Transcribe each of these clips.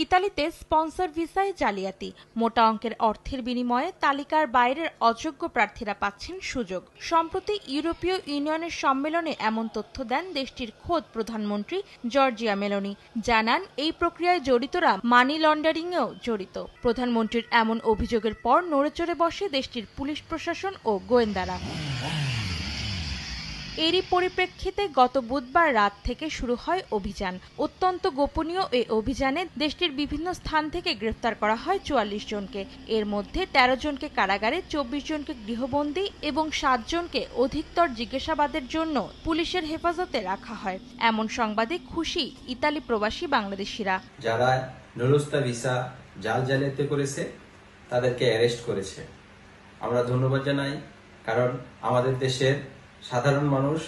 ইতালিতে স্পন্সর ভিসায় জালিয়াতি, মোটা অঙ্কের অর্থের বিনিময়ে তালিকার বাইরের অযোগ্য প্রার্থীরা পাচ্ছেন সুযোগ। সম্প্রতি ইউরোপীয় ইউনিয়নের সম্মেলনে এমন তথ্য দেন দেশটির খোদ প্রধানমন্ত্রী জর্জিয়া মেলোনি। জানান, এই প্রক্রিয়ায় জড়িতরা মানি লন্ডারিংয়েও জড়িত। প্রধানমন্ত্রীর এমন অভিযোগের পর নড়েচড়ে বসে দেশটির পুলিশ প্রশাসন ও গোয়েন্দারা। এরই পরিপ্রেক্ষিতে গত বুধবার রাত থেকে শুরু হয় অভিযান। অত্যন্ত গোপনীয় এই অভিযানে দেশটির বিভিন্ন স্থান থেকে গ্রেফতার করা হয় ৪৪ জনকে। এর মধ্যে ১৩ জনকে কারাগারে, ২৪ জনকে গৃহবন্দী এবং ৭ জনকে অধিকতর জিজ্ঞাসাবাদের জন্য পুলিশের হেফাজতে রাখা হয়। এমন সংবাদে খুশি ইতালি প্রবাসী বাংলাদেশিরা। যারা নুরুস্তা ভিসা জালিয়াতি করেছে তাদেরকে অ্যারেস্ট করেছে। আমরা ধন্যবাদ জানাই, কারণ আমাদের দেশের সাধারণ মানুষ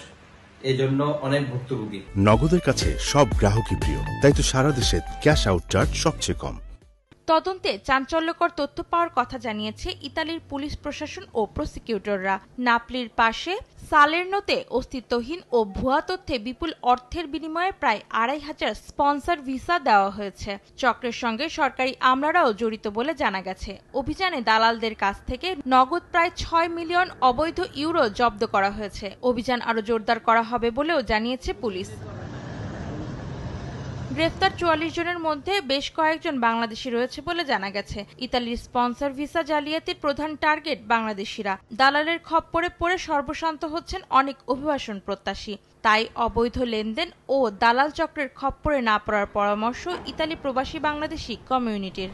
এজন্য অনেক ভুক্তভোগী। নগদের কাছে সব গ্রাহকই প্রিয়, তাই তো সারা দেশে ক্যাশ আউট চার্জ সবচেয়ে কম। তদন্তে চাঞ্চল্যকর তথ্য পাওয়ার কথা জানিয়েছে ইতালির পুলিশ প্রশাসন ও প্রসিকিউটররা। নাপলির পাশে সালের্নোতে অস্তিত্বহীন ও ভুয়া তথ্যে বিপুল অর্থের বিনিময়ে প্রায় ২৫০০ স্পন্সর ভিসা দেওয়া হয়েছে। চক্রের সঙ্গে সরকারি আমলারাও জড়িত বলে জানা গেছে। অভিযানে দালালদের কাছ থেকে নগদ প্রায় ৬ মিলিয়ন অবৈধ ইউরো জব্দ করা হয়েছে। অভিযান আরও জোরদার করা হবে বলেও জানিয়েছে পুলিশ। গ্রেফতার ৪৪ জনের মধ্যে বেশ কয়েকজন বাংলাদেশি রয়েছে বলে জানা গেছে। ইতালির স্পন্সর ভিসা জালিয়াতির প্রধান টার্গেট বাংলাদেশিরা। দালালের খপ্পরে পড়ে সর্বশান্ত হচ্ছেন অনেক অভিবাসন প্রত্যাশী। তাই অবৈধ লেনদেন ও দালাল চক্রের খপ্পরে না পড়ার পরামর্শ ইতালি প্রবাসী বাংলাদেশি কমিউনিটির।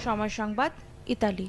সময় সংবাদ, ইতালি।